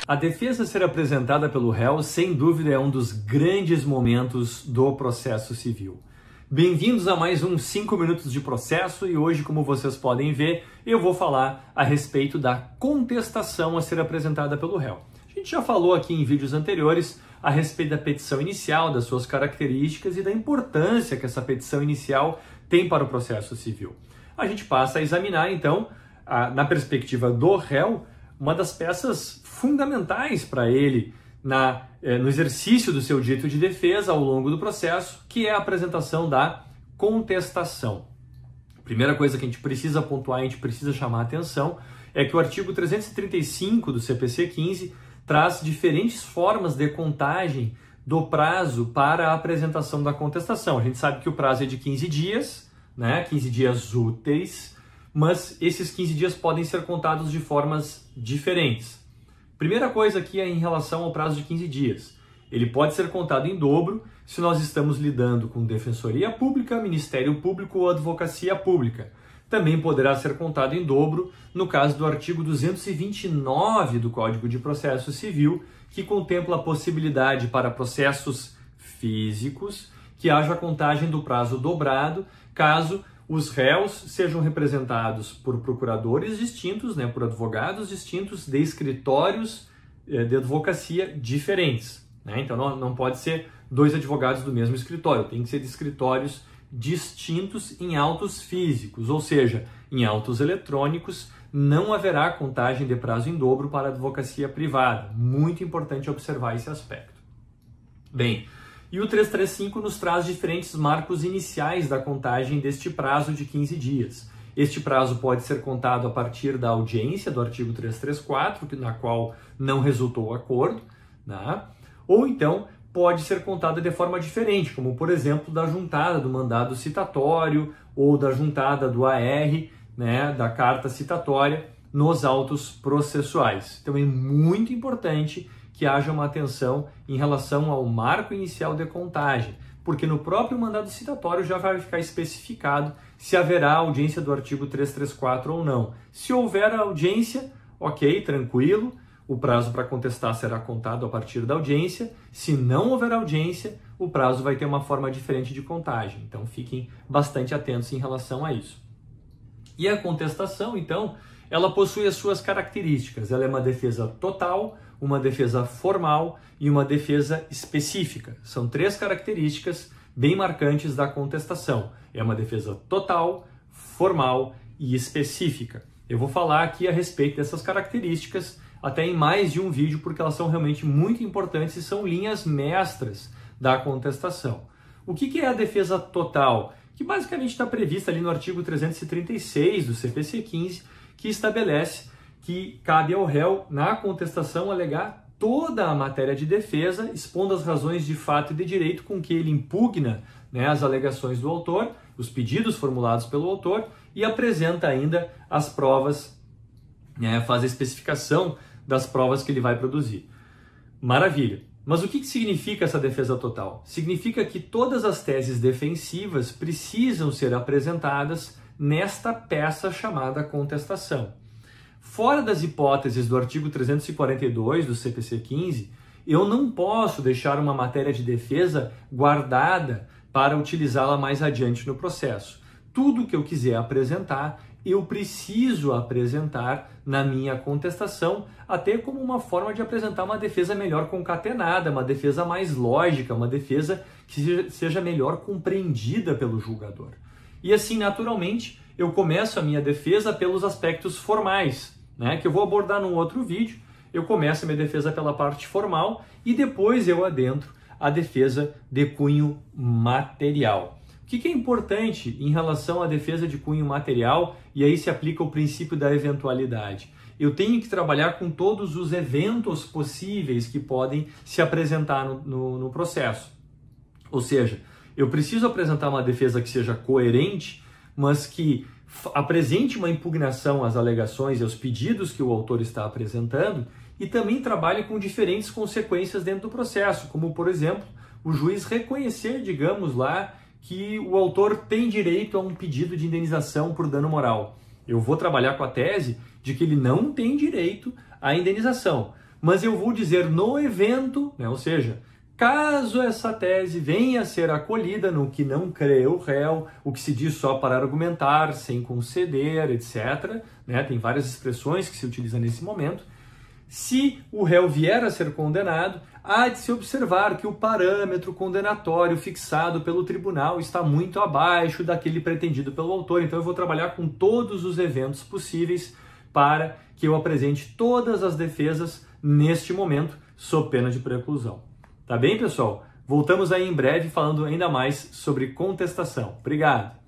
A defesa a ser apresentada pelo réu, sem dúvida, é um dos grandes momentos do processo civil. Bem-vindos a mais uns 5 minutos de processo e hoje, como vocês podem ver, eu vou falar a respeito da contestação a ser apresentada pelo réu. A gente já falou aqui em vídeos anteriores a respeito da petição inicial, das suas características e da importância que essa petição inicial tem para o processo civil. A gente passa a examinar, então, na perspectiva do réu, uma das peças fundamentais para ele no exercício do seu direito de defesa ao longo do processo, que é a apresentação da contestação. A primeira coisa que a gente precisa pontuar, a gente precisa chamar a atenção, é que o artigo 335 do CPC 15 traz diferentes formas de contagem do prazo para a apresentação da contestação. A gente sabe que o prazo é de 15 dias, 15 dias úteis, mas esses 15 dias podem ser contados de formas diferentes. Primeira coisa aqui é em relação ao prazo de 15 dias. Ele pode ser contado em dobro se nós estamos lidando com Defensoria Pública, Ministério Público ou Advocacia Pública. Também poderá ser contado em dobro no caso do artigo 229 do Código de Processo Civil, que contempla a possibilidade para processos físicos que haja contagem do prazo dobrado, caso os réus sejam representados por procuradores distintos, por advogados distintos de escritórios de advocacia diferentes. Então não pode ser 2 advogados do mesmo escritório, tem que ser de escritórios distintos em autos físicos, ou seja, em autos eletrônicos não haverá contagem de prazo em dobro para a advocacia privada. Muito importante observar esse aspecto. Bem, e o 335 nos traz diferentes marcos iniciais da contagem deste prazo de 15 dias. Este prazo pode ser contado a partir da audiência do artigo 334, na qual não resultou acordo, ou então pode ser contada de forma diferente, como por exemplo da juntada do mandado citatório ou da juntada do AR, da carta citatória nos autos processuais. Então é muito importante que haja uma atenção em relação ao marco inicial de contagem, porque no próprio mandado citatório já vai ficar especificado se haverá audiência do artigo 334 ou não. Se houver audiência, ok, tranquilo, o prazo para contestar será contado a partir da audiência. Se não houver audiência, o prazo vai ter uma forma diferente de contagem. Então fiquem bastante atentos em relação a isso. E a contestação, então, ela possui as suas características. Ela é uma defesa total, uma defesa formal e uma defesa específica. São 3 características bem marcantes da contestação. É uma defesa total, formal e específica. Eu vou falar aqui a respeito dessas características até em mais de um vídeo, porque elas são realmente muito importantes e são linhas mestras da contestação. O que é a defesa total? Que basicamente está prevista ali no artigo 336 do CPC 15, que estabelece que cabe ao réu, na contestação, alegar toda a matéria de defesa, expondo as razões de fato e de direito com que ele impugna as alegações do autor, os pedidos formulados pelo autor, e apresenta ainda as provas, faz a especificação das provas que ele vai produzir. Maravilha! Mas o que significa essa defesa total? Significa que todas as teses defensivas precisam ser apresentadas nesta peça chamada contestação. Fora das hipóteses do artigo 342 do CPC 15, eu não posso deixar uma matéria de defesa guardada para utilizá-la mais adiante no processo. Tudo que eu quiser apresentar, eu preciso apresentar na minha contestação, até como uma forma de apresentar uma defesa melhor concatenada, uma defesa mais lógica, uma defesa que seja melhor compreendida pelo julgador. E assim, naturalmente, eu começo a minha defesa pelos aspectos formais, que eu vou abordar num outro vídeo. Eu começo a minha defesa pela parte formal e depois eu adentro a defesa de cunho material. O que é importante em relação à defesa de cunho material, e aí se aplica o princípio da eventualidade? Eu tenho que trabalhar com todos os eventos possíveis que podem se apresentar no processo. Ou seja, eu preciso apresentar uma defesa que seja coerente, mas que apresente uma impugnação às alegações e aos pedidos que o autor está apresentando e também trabalhe com diferentes consequências dentro do processo, como, por exemplo, o juiz reconhecer, digamos lá, que o autor tem direito a um pedido de indenização por dano moral. Eu vou trabalhar com a tese de que ele não tem direito à indenização, mas eu vou dizer no evento, né? Ou seja, caso essa tese venha a ser acolhida, no que não crê o réu, o que se diz só para argumentar, sem conceder, etc., né? Tem várias expressões que se utilizam nesse momento. Se o réu vier a ser condenado, há de se observar que o parâmetro condenatório fixado pelo tribunal está muito abaixo daquele pretendido pelo autor. Então eu vou trabalhar com todos os eventos possíveis para que eu apresente todas as defesas neste momento, sob pena de preclusão. Tá bem, pessoal? Voltamos aí em breve falando ainda mais sobre contestação. Obrigado!